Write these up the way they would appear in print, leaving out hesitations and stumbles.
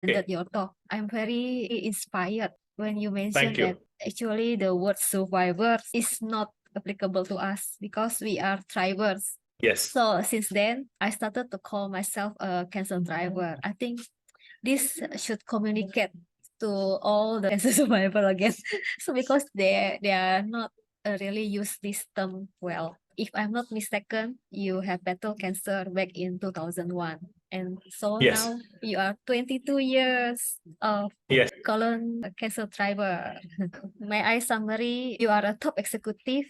that your talk. I'm very inspired when you mentioned Thank you. that actually the word survivor is not applicable to us because we are thrivers. Yes. So since then, I started to call myself a cancer driver. I think this should communicate to all the cancer survivor again. So because they are not really use this term well. If I'm not mistaken, you have battled cancer back in 2001. And so Yes. now you are 22 years of Yes. colon cancer driver. May I summary? You are a top executive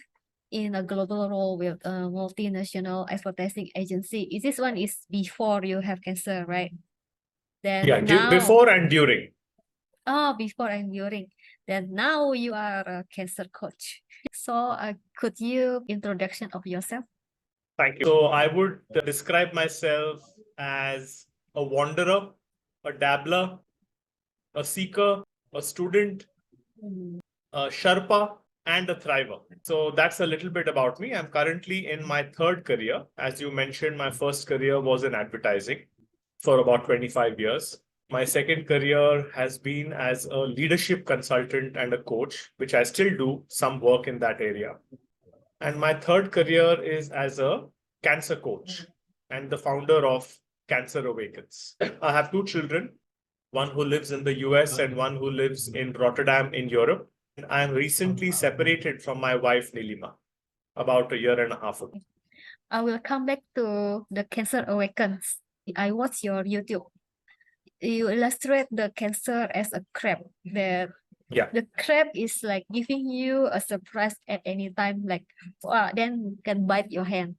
in a global role with a multinational advertising agency. This one is before you have cancer, right? Then Yeah, now, before and during. before and during. Then now you are a cancer coach. So could you introduction of yourself? Thank you. So I would describe myself as a wanderer, a dabbler, a seeker, a student, a Sherpa, and a thriver. So that's a little bit about me. I'm currently in my third career. As you mentioned, my first career was in advertising for about 25 years. My second career has been as a leadership consultant and a coach, which I still do some work in that area. And my third career is as a cancer coach and the founder of Cancer Awakens. I have two children, one who lives in the US and one who lives in Rotterdam in Europe. And I am recently separated from my wife, Nilima, about a year and a half ago. I will come back to the Cancer Awakens. I watch your YouTube. You illustrate the cancer as a crab. The crab is like giving you a surprise at any time, like then can bite your hand.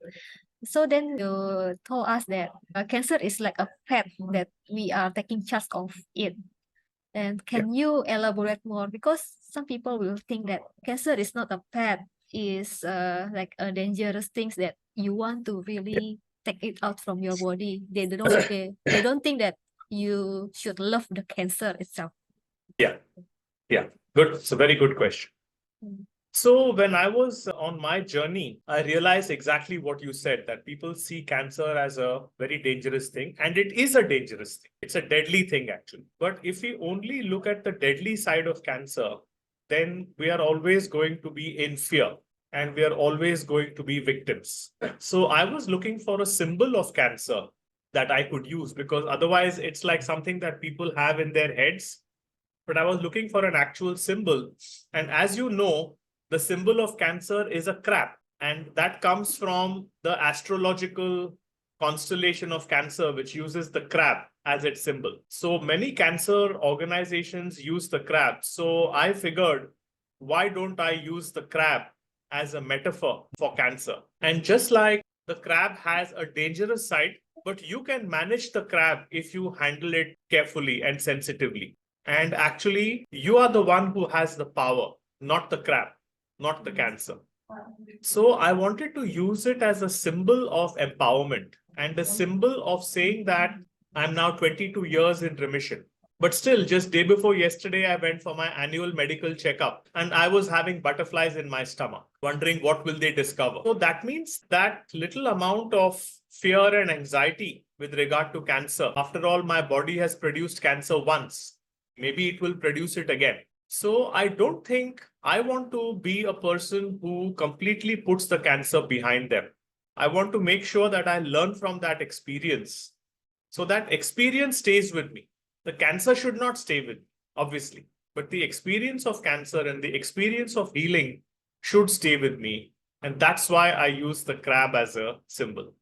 So then you told us that cancer is like a pet that we are taking charge of it. And can you elaborate more? Because some people will think that cancer is not a pet, is like a dangerous things that you want to really take it out from your body. They don't think that you should love the cancer itself. Yeah. Good. It's a very good question. So when I was on my journey, I realized exactly what you said, that people see cancer as a very dangerous thing. And it is a dangerous thing. It's a deadly thing, actually. But if we only look at the deadly side of cancer, then we are always going to be in fear and we are always going to be victims. So I was looking for a symbol of cancer that I could use, because otherwise it's like something that people have in their heads. But I was looking for an actual symbol. And as you know, the symbol of cancer is a crab. And that comes from the astrological constellation of Cancer, which uses the crab as its symbol. So many cancer organizations use the crab. So I figured, why don't I use the crab as a metaphor for cancer? And just like the crab has a dangerous side, but you can manage the crab if you handle it carefully and sensitively. And actually, you are the one who has the power, not the crab, not the cancer. So I wanted to use it as a symbol of empowerment and a symbol of saying that I'm now 22 years in remission. But still, just day before yesterday, I went for my annual medical checkup and I was having butterflies in my stomach, wondering what will they discover. So that means that little amount of fear and anxiety with regard to cancer. After all, my body has produced cancer once. Maybe it will produce it again. So I don't think I want to be a person who completely puts the cancer behind them. I want to make sure that I learn from that experience. So that experience stays with me. The cancer should not stay with me, obviously. But the experience of cancer and the experience of healing should stay with me. And that's why I use the crab as a symbol.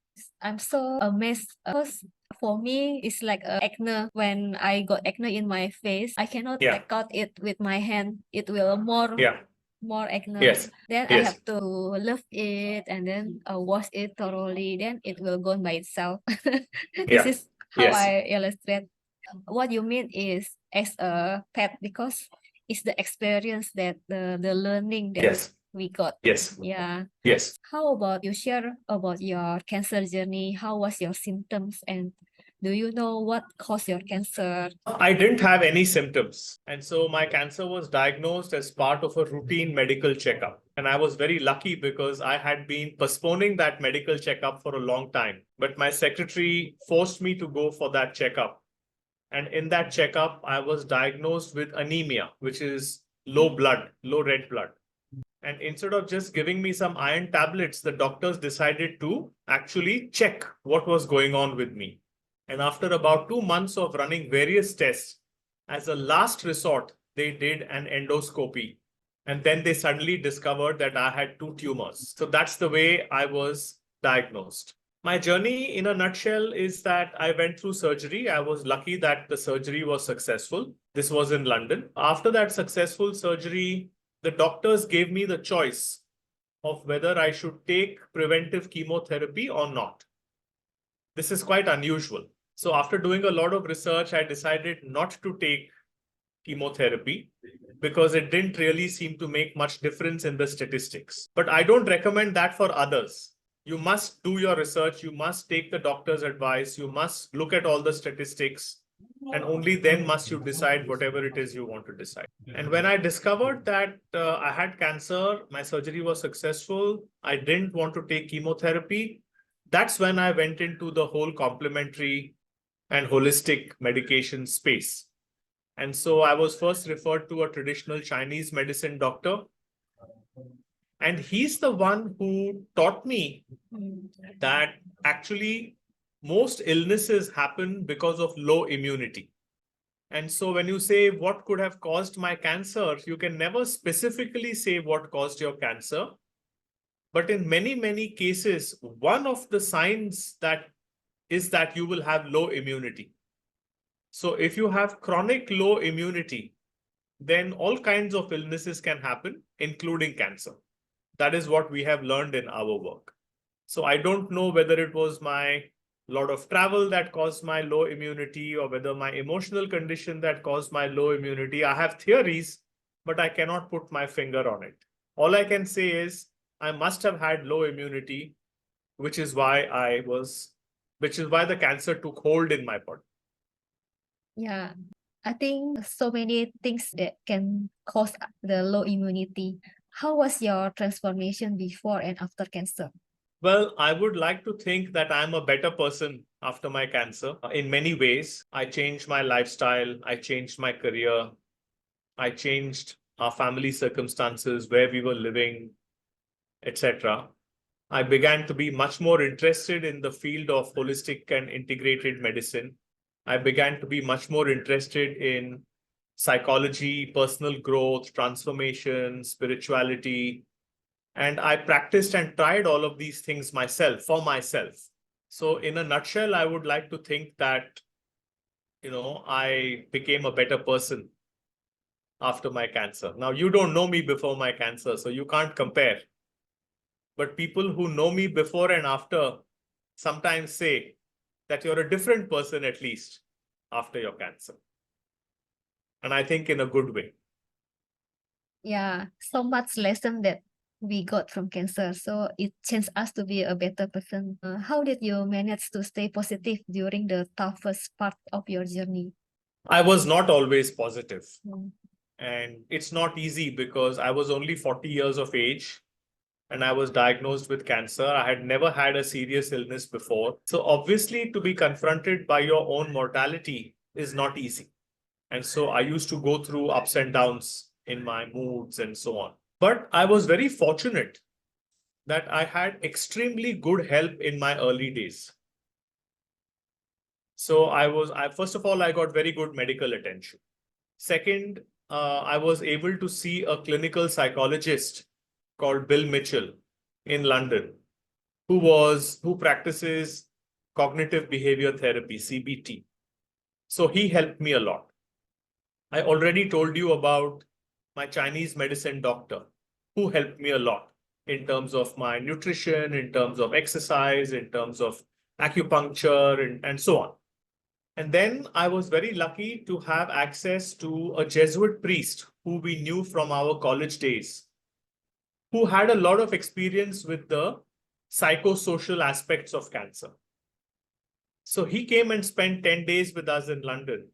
I'm so amazed because for me, it's like acne. When I got acne in my face, I cannot take out it with my hand. It will more acne. Yes. Then I have to lift it and then wash it thoroughly. Then it will go by itself. This is how I illustrate. What you mean is as a pet, because it's the experience that the learning that we got. Yeah. Yes. How about you share about your cancer journey? How was your symptoms, and do you know what caused your cancer? I didn't have any symptoms. And so my cancer was diagnosed as part of a routine medical checkup. And I was very lucky because I had been postponing that medical checkup for a long time. But my secretary forced me to go for that checkup. And in that checkup, I was diagnosed with anemia, which is low red blood. And instead of just giving me some iron tablets, the doctors decided to actually check what was going on with me. And after about 2 months of running various tests, as a last resort, they did an endoscopy. And then they suddenly discovered that I had 2 tumors. So that's the way I was diagnosed. My journey in a nutshell is that I went through surgery. I was lucky that the surgery was successful. This was in London. After that successful surgery, the doctors gave me the choice of whether I should take preventive chemotherapy or not. This is quite unusual. So after doing a lot of research, I decided not to take chemotherapy because it didn't really seem to make much difference in the statistics. But I don't recommend that for others. You must do your research. You must take the doctor's advice. You must look at all the statistics. And only then must you decide whatever it is you want to decide. And when I discovered that I had cancer, my surgery was successful, I didn't want to take chemotherapy. That's when I went into the whole complementary and holistic medication space. And so I was first referred to a traditional Chinese medicine doctor. And he's the one who taught me that actually most illnesses happen because of low immunity. And so when you say what could have caused my cancer, you can never specifically say what caused your cancer. But in many, many cases, one of the signs that is that you will have low immunity. So if you have chronic low immunity, then all kinds of illnesses can happen, including cancer. That is what we have learned in our work. So I don't know whether it was my lot of travel that caused my low immunity or whether my emotional condition that caused my low immunity. I have theories, but I cannot put my finger on it. All I can say is I must have had low immunity, which is why the cancer took hold in my body. Yeah, I think so many things that can cause the low immunity. How was your transformation before and after cancer? Well, I would like to think that I'm a better person after my cancer. In many ways, I changed my lifestyle, I changed my career, I changed our family circumstances, where we were living, etc. I began to be much more interested in the field of holistic and integrated medicine. I began to be much more interested in psychology, personal growth, transformation, spirituality. And I practiced and tried all of these things for myself. So in a nutshell, I would like to think that, I became a better person after my cancer. Now, you don't know me before my cancer, so you can't compare. But people who know me before and after sometimes say that you're a different person, at least after your cancer. And I think in a good way. Yeah, so much lesson that we got from cancer. So it changed us to be a better person. How did you manage to stay positive during the toughest part of your journey? I was not always positive. And it's not easy because I was only 40 years of age and I was diagnosed with cancer. I had never had a serious illness before. So obviously, to be confronted by your own mortality is not easy. And so I used to go through ups and downs in my moods and so on. But I was very fortunate that I had extremely good help in my early days. So first of all, I got very good medical attention. Second, I was able to see a clinical psychologist called Bill Mitchell in London, who practices cognitive behavior therapy, CBT. So he helped me a lot. I already told you about my Chinese medicine doctor, who helped me a lot in terms of my nutrition, in terms of exercise, in terms of acupuncture, and so on. And then I was very lucky to have access to a Jesuit priest who we knew from our college days, who had a lot of experience with the psychosocial aspects of cancer. So he came and spent 10 days with us in London.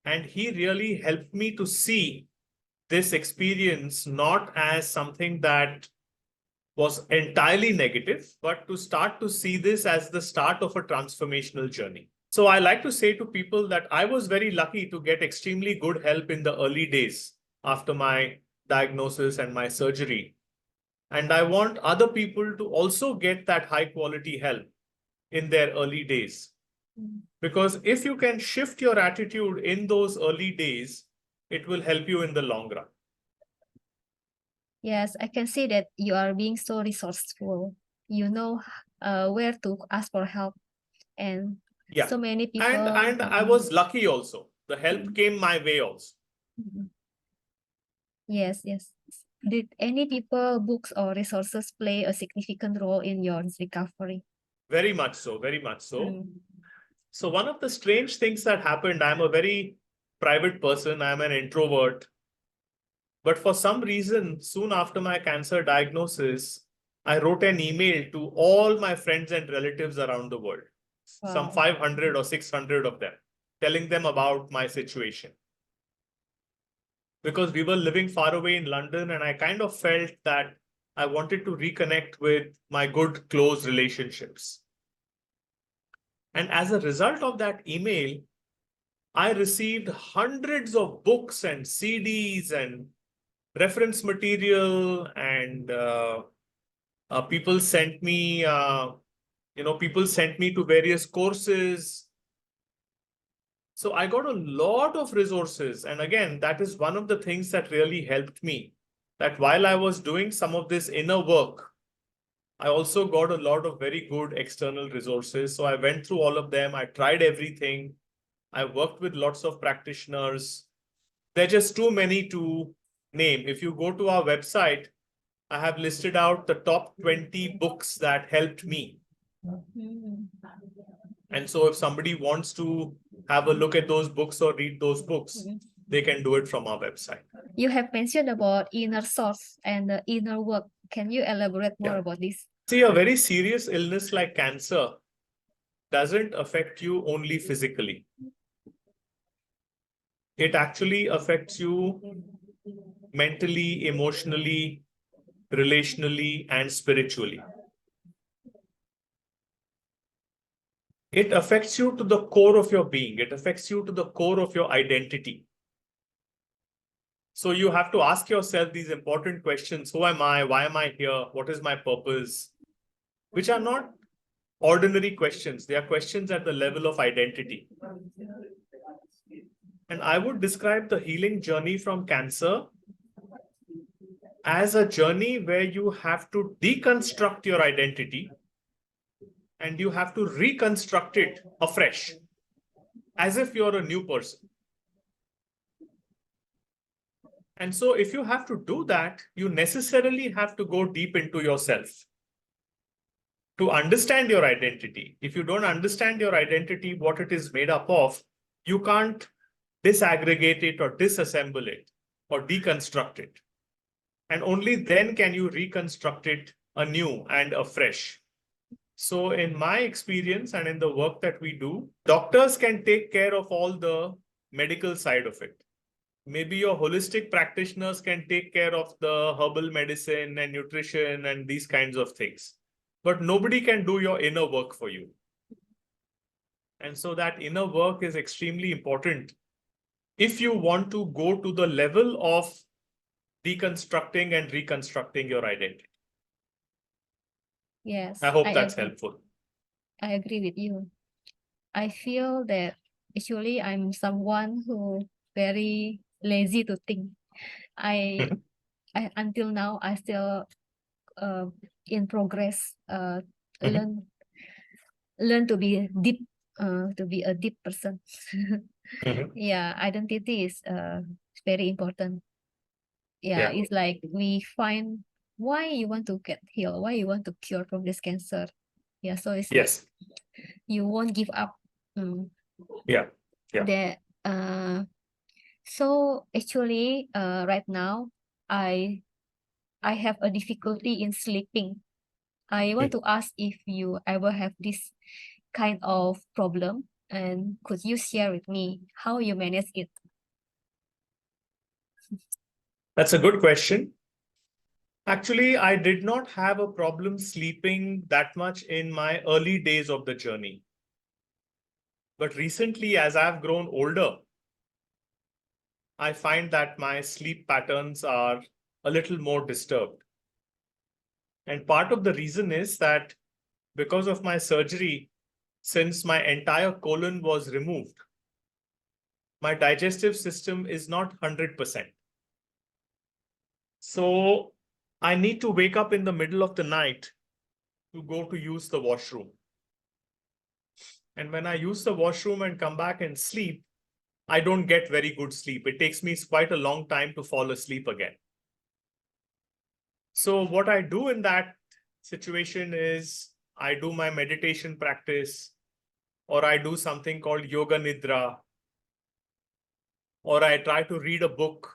And he really helped me to see this experience not as something that was entirely negative, but to start to see this as the start of a transformational journey. So I like to say to people that I was very lucky to get extremely good help in the early days after my diagnosis and my surgery. And I want other people to also get that high quality help in their early days. Because if you can shift your attitude in those early days, it will help you in the long run. Yes, I can see that you are being so resourceful. You know where to ask for help, and so many people. And I was lucky also. The help came my way also. Yes, yes. Did any people, books, or resources play a significant role in your recovery? Very much so, very much so. So one of the strange things that happened, I'm a very private person, I'm an introvert. But for some reason, soon after my cancer diagnosis, I wrote an email to all my friends and relatives around the world, some 500 or 600 of them, telling them about my situation. Because we were living far away in London, and I kind of felt that I wanted to reconnect with my good, close relationships. And as a result of that email, I received hundreds of books and CDs and reference material, and people sent me, people sent me to various courses. So I got a lot of resources. And again, that is one of the things that really helped me, that while I was doing some of this inner work, I also got a lot of very good external resources. So I went through all of them. I tried everything. I worked with lots of practitioners. There are just too many to name. If you go to our website, I have listed out the top 20 books that helped me. And so if somebody wants to have a look at those books or read those books, they can do it from our website. You have mentioned about inner source and the inner work. Can you elaborate more about this? See, a very serious illness like cancer doesn't affect you only physically. It actually affects you mentally, emotionally, relationally, and spiritually. It affects you to the core of your being. It affects you to the core of your identity. So you have to ask yourself these important questions. Who am I? Why am I here? What is my purpose? Which are not ordinary questions. They are questions at the level of identity. And I would describe the healing journey from cancer as a journey where you have to deconstruct your identity and you have to reconstruct it afresh, as if you're a new person. And so if you have to do that, you necessarily have to go deep into yourself to understand your identity. If you don't understand your identity, what it is made up of, you can't disaggregate it or disassemble it or deconstruct it. And only then can you reconstruct it anew and afresh. So in my experience and in the work that we do, doctors can take care of all the medical side of it. Maybe your holistic practitioners can take care of the herbal medicine and nutrition and these kinds of things. But nobody can do your inner work for you. And so that inner work is extremely important if you want to go to the level of deconstructing and reconstructing your identity. Yes. I hope that's helpful. I agree with you. I feel that actually I'm someone who very lazy to think. I until now I still in progress learn to be deep to be a deep person. Yeah, identity is very important. Yeah, it's like we find why you want to get healed, why you want to cure from this cancer. Yeah, so it's like you won't give up. So actually right now I have a difficulty in sleeping. I want to ask if you ever have this kind of problem, and could you share with me how you manage it? That's a good question. Actually, I did not have a problem sleeping that much in my early days of the journey. But recently, as I've grown older, I find that my sleep patterns are a little more disturbed. And part of the reason is that because of my surgery, since my entire colon was removed, my digestive system is not 100%. So I need to wake up in the middle of the night to go to use the washroom. And when I use the washroom and come back and sleep, I don't get very good sleep. It takes me quite a long time to fall asleep again. So what I do in that situation is I do my meditation practice, or I do something called yoga nidra, or I try to read a book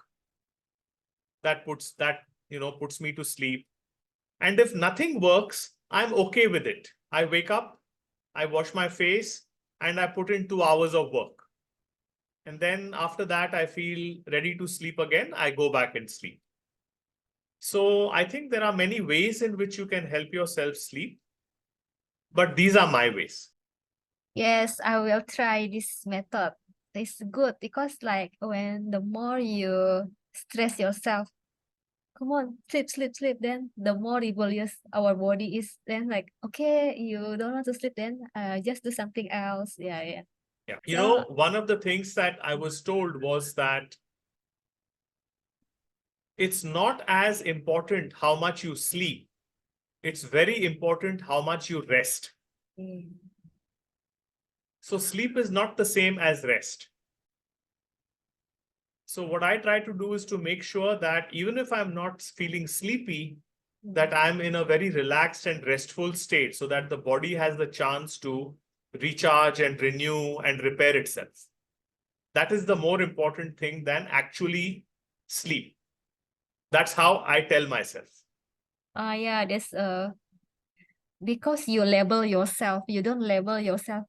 that puts me to sleep. And if nothing works, I'm okay with it. I wake up, I wash my face, and I put in 2 hours of work. And then after that, I feel ready to sleep again. I go back and sleep. So I think there are many ways in which you can help yourself sleep, but these are my ways. Yes, I will try this method. It's good because like when the more you stress yourself, come on, sleep, sleep, sleep, then the more rebellious our body is, then like, okay, you don't want to sleep, then just do something else. Yeah. Yeah. One of the things that I was told was that it's not as important how much you sleep. It's very important how much you rest. So sleep is not the same as rest. So what I try to do is to make sure that even if I'm not feeling sleepy, that I'm in a very relaxed and restful state so that the body has the chance to recharge and renew and repair itself. That is the more important thing than actually sleep. That's how I tell myself. Yeah, that's because you label yourself, you don't label yourself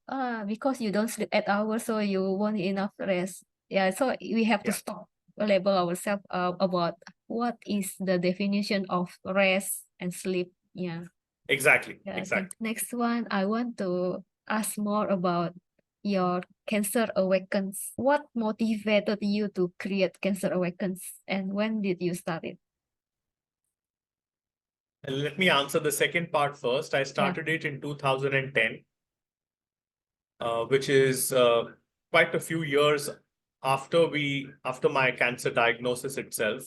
because you don't sleep 8 hours, so you want enough rest. Yeah, so we have to stop label ourselves about what is the definition of rest and sleep. Yeah. Exactly. Next one, I want to ask more about your Cancer Awakens. What motivated you to create Cancer Awakens, and when did you start it? Let me answer the second part first. I started it in 2010, which is quite a few years after my cancer diagnosis itself.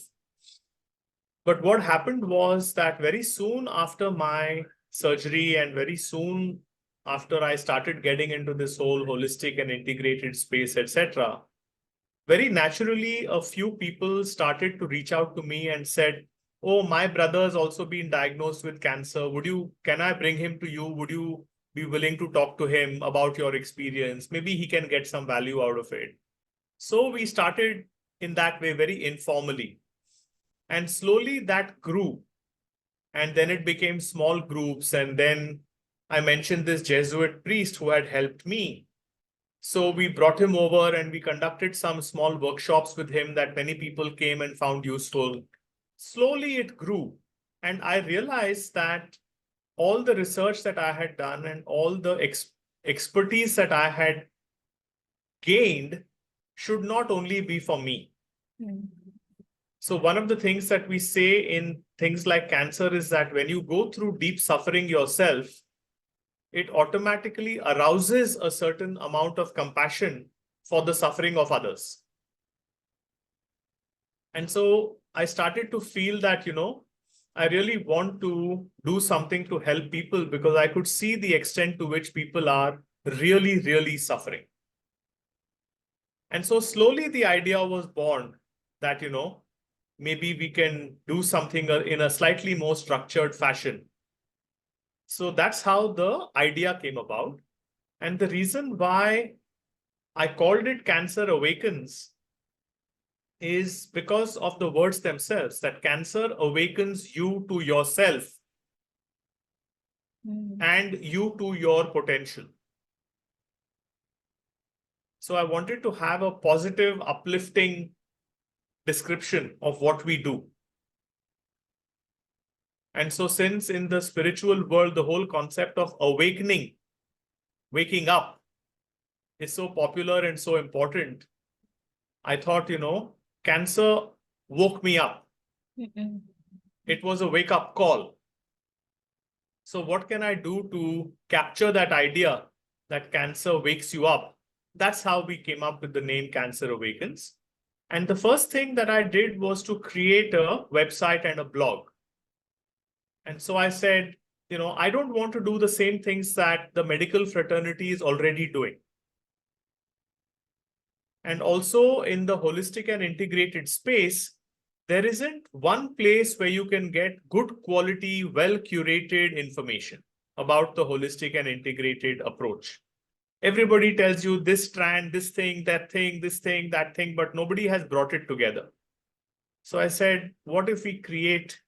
But what happened was that very soon after my surgery and very soon after I started getting into this whole holistic and integrated space, etc., very naturally, a few people started to reach out to me and said, "Oh, my brother's also been diagnosed with cancer. Can I bring him to you? Would you be willing to talk to him about your experience? Maybe he can get some value out of it." So we started in that way, very informally. And slowly that grew. And then it became small groups. And then I mentioned this Jesuit priest who had helped me. So we brought him over and we conducted some small workshops with him that many people came and found useful. Slowly it grew. And I realized that all the research that I had done and all the expertise that I had gained should not only be for me. So one of the things that we say in things like cancer is that when you go through deep suffering yourself, it automatically arouses a certain amount of compassion for the suffering of others. And so I started to feel that, I really want to do something to help people because I could see the extent to which people are really, really suffering. And so slowly the idea was born that, maybe we can do something in a slightly more structured fashion. So that's how the idea came about. And the reason why I called it Cancer Awakens is because of the words themselves, that cancer awakens you to yourself and you to your potential. So I wanted to have a positive, uplifting description of what we do. And so since in the spiritual world, the whole concept of awakening, waking up, is so popular and so important, I thought, cancer woke me up. It was a wake-up call. So what can I do to capture that idea that cancer wakes you up? That's how we came up with the name Cancer Awakens. And the first thing that I did was to create a website and a blog. And so I said, I don't want to do the same things that the medical fraternity is already doing. And also in the holistic and integrated space, there isn't one place where you can get good quality, well-curated information about the holistic and integrated approach. Everybody tells you this strand, this thing, that thing, this thing, that thing, but nobody has brought it together. So I said, what if we create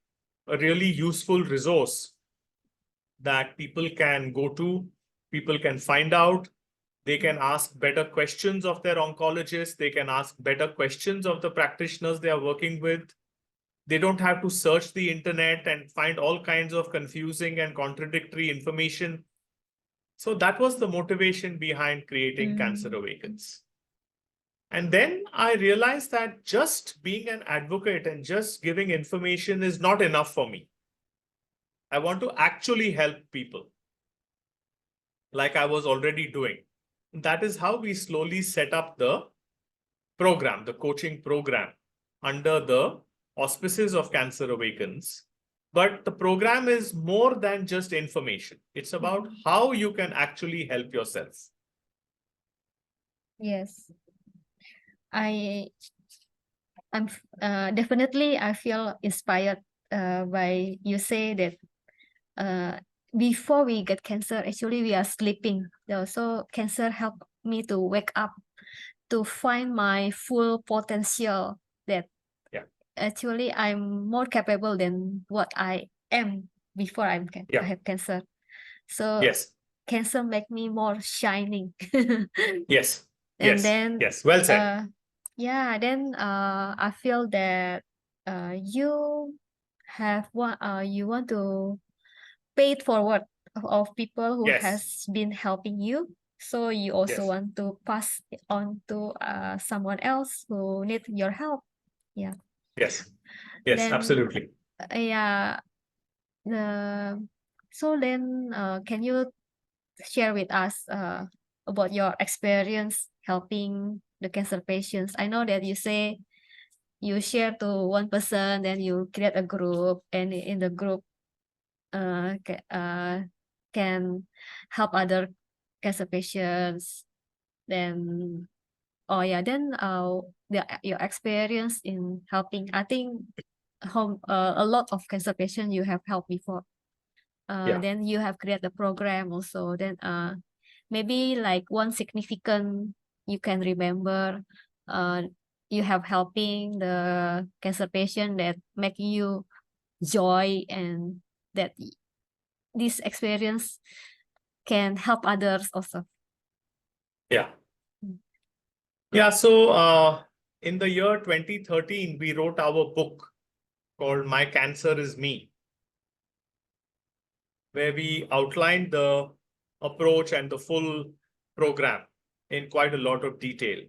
a really useful resource that people can go to, people can find out, they can ask better questions of their oncologists, they can ask better questions of the practitioners they are working with. They don't have to search the internet and find all kinds of confusing and contradictory information. So that was the motivation behind creating Cancer Awakens. And then I realized that just being an advocate and just giving information is not enough for me. I want to actually help people, like I was already doing. That is how we slowly set up the program, the coaching program, under the auspices of Cancer Awakens. But the program is more than just information. It's about how you can actually help yourself. Yes. I'm definitely I feel inspired by you say that before we get cancer, actually we are sleeping. So cancer helped me to wake up, to find my full potential, that actually I'm more capable than what I am before I have cancer. So cancer make me more shining. Yes. And then Well said. Then I feel that you you want to pay it forward of people who has been helping you. So you also want to pass it on to someone else who need your help. Yeah. Yes, Then, absolutely. So then can you share with us about your experience helping the cancer patients? I know that you say you share to one person, then you create a group, and in the group can help other cancer patients. Then your experience in helping, I think a lot of cancer patients you have helped before. Then you have created a program also. Then maybe like one significant you can remember you have helping the cancer patient that make you joy, and that this experience can help others also. So in the year 2013, we wrote our book called My Cancer Is Me, where we outlined the approach and the full program in quite a lot of detail.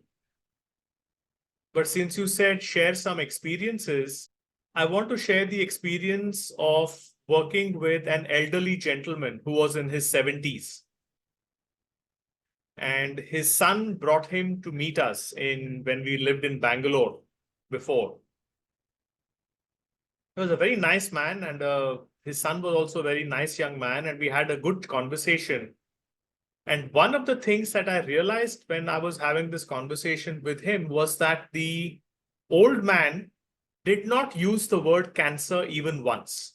But since you said share some experiences, I want to share the experience of working with an elderly gentleman who was in his 70s. And his son brought him to meet us when we lived in Bangalore before. He was a very nice man, and his son was also a very nice young man, and we had a good conversation. And one of the things that I realized when I was having this conversation with him was that the old man did not use the word cancer even once.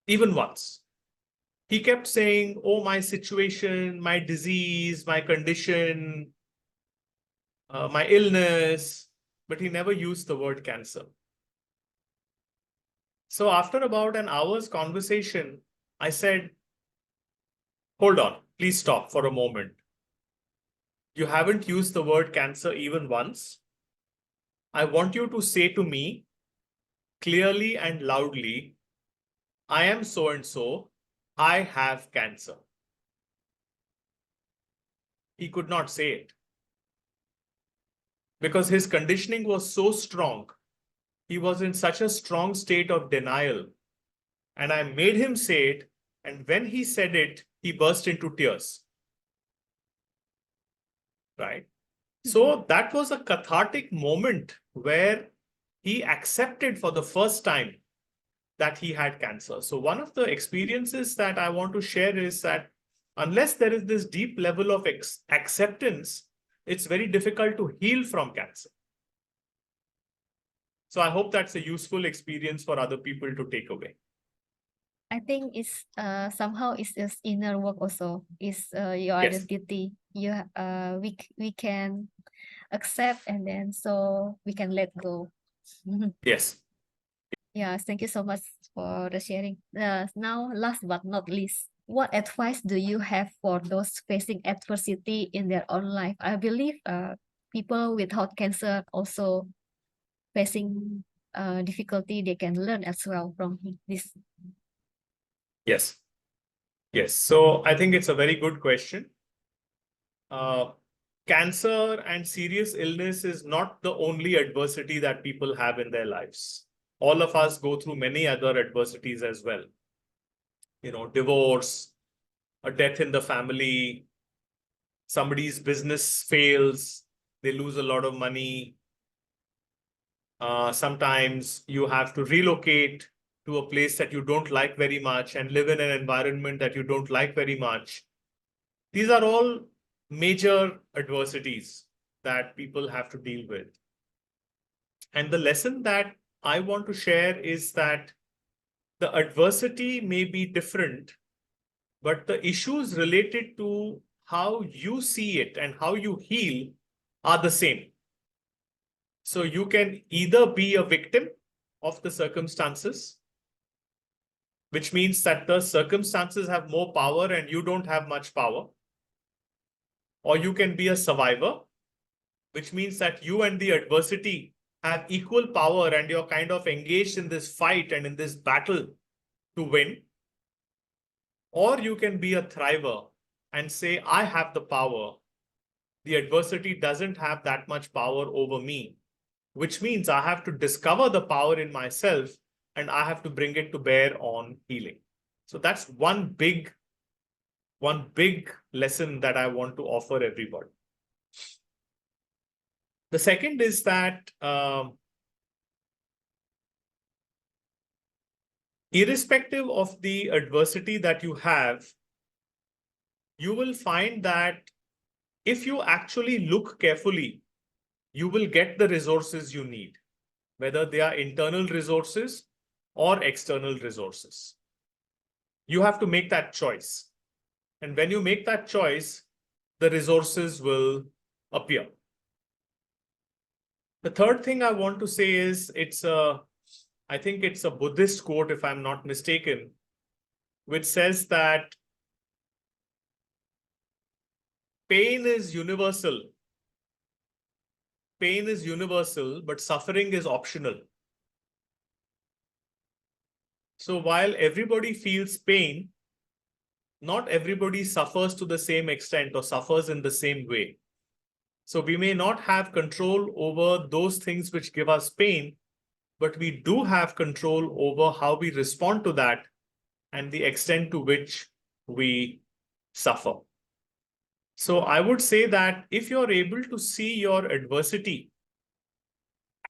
Even once. He kept saying, oh, my situation, my disease, my condition, my illness, but he never used the word cancer. So after about an hour's conversation, I said, hold on, please stop for a moment. You haven't used the word cancer even once. I want you to say to me clearly and loudly, I am so and so, I have cancer. he could not say it. Because his conditioning was so strong. He was in such a strong state of denial. And I made him say it. And when he said it, he burst into tears. Right? So that was a cathartic moment where he accepted for the first time that he had cancer. So one of the experiences that I want to share is that unless there is this deep level of acceptance, it's very difficult to heal from cancer. So I hope that's a useful experience for other people to take away. I think it's somehow it's inner work also. It's your identity. We can accept, and then so we can let go. Yes. Yeah, thank you so much for the sharing. Now, last but not least, what advice do you have for those facing adversity in their own life? I believe people without cancer also facing difficulty. They can learn as well from this. Yes. Yes. So I think it's a very good question. Cancer and serious illness is not the only adversity that people have in their lives. All of us go through many other adversities as well. You know, divorce, a death in the family, somebody's business fails, they lose a lot of money. Sometimes you have to relocate to a place that you don't like very much and live in an environment that you don't like very much. These are all major adversities that people have to deal with. And the lesson that I want to share is that the adversity may be different, but the issues related to how you see it and how you heal are the same. So you can either be a victim of the circumstances, which means that the circumstances have more power and you don't have much power, or you can be a survivor, which means that you and the adversity have equal power and you're kind of engaged in this fight and in this battle to win. Or you can be a thriver and say, I have the power. The adversity doesn't have that much power over me, which means I have to discover the power in myself and I have to bring it to bear on healing. So that's one big lesson that I want to offer everybody. The second is that irrespective of the adversity that you have, you will find that if you actually look carefully, you will get the resources you need, whether they are internal resources or external resources. You have to make that choice. And when you make that choice, the resources will appear. The third thing I want to say is I think it's a Buddhist quote, if I'm not mistaken, which says that pain is universal. Pain is universal, but suffering is optional. So while everybody feels pain, not everybody suffers to the same extent or suffers in the same way. So we may not have control over those things which give us pain, but we do have control over how we respond to that and the extent to which we suffer. So I would say that if you're able to see your adversity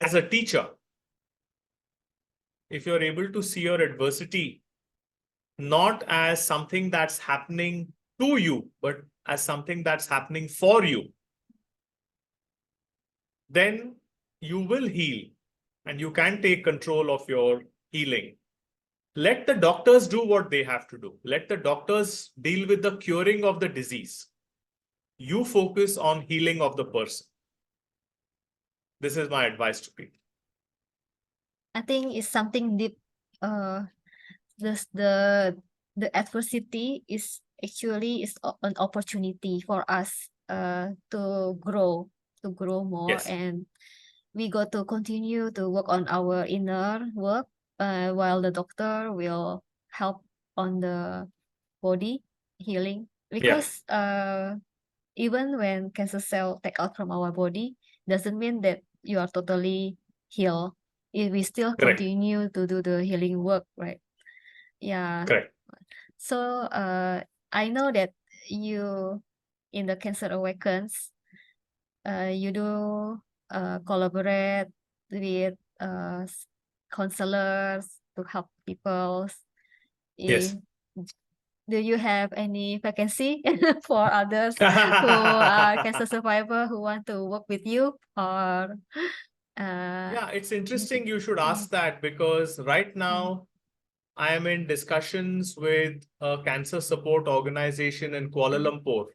as a teacher, if you're able to see your adversity not as something that's happening to you, but as something that's happening for you, then you will heal and you can take control of your healing. Let the doctors do what they have to do. Let the doctors deal with the curing of the disease. You focus on healing of the person. This is my advice to people. I think it's something deep. The adversity is actually an opportunity for us to grow more. Yes. And we got to continue to work on our inner work while the doctor will help on the body healing, because even when cancer cell take out from our body, doesn't mean that you are totally healed. If we still Correct. continue to do the healing work, right? Yeah. Correct. So I know that you in the Cancer Awakens, you do collaborate with counselors to help people. Yes. Do you have any vacancy for others who are cancer survivor who want to work with you, or Yeah, it's interesting you should ask that, because right now I am in discussions with a cancer support organization in Kuala Lumpur.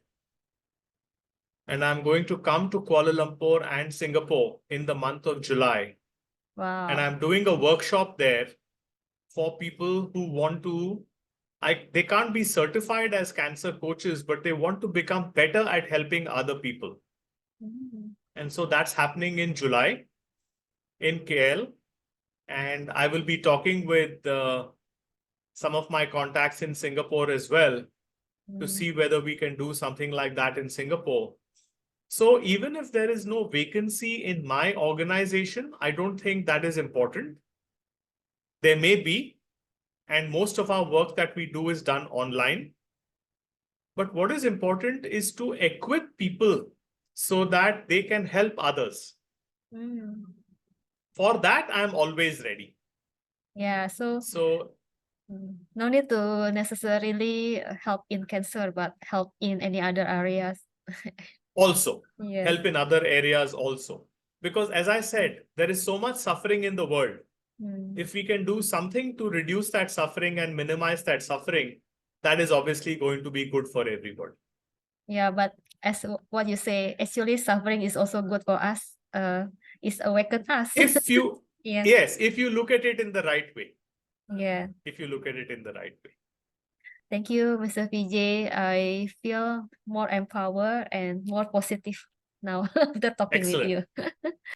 And I'm going to come to Kuala Lumpur and Singapore in the month of July. Wow. And I'm doing a workshop there for people who want to, they can't be certified as cancer coaches, but they want to become better at helping other people. And so that's happening in July in KL. And I will be talking with some of my contacts in Singapore as well to see whether we can do something like that in Singapore. So even if there is no vacancy in my organization, I don't think that is important. There may be, and most of our work that we do is done online. But what is important is to equip people so that they can help others. For that, I'm always ready. Yeah, so no need to necessarily help in cancer, but help in any other areas. Also, Yes. help in other areas also. Because as I said, there is so much suffering in the world. If we can do something to reduce that suffering and minimize that suffering, that is obviously going to be good for everybody. Yeah, but as what you say, actually suffering is also good for us. It's awaken us. If you, Yeah. yes, if you look at it in the right way. Yeah. If you look at it in the right way. Thank you, Mr. Vijay. I feel more empowered and more positive now after talking with you.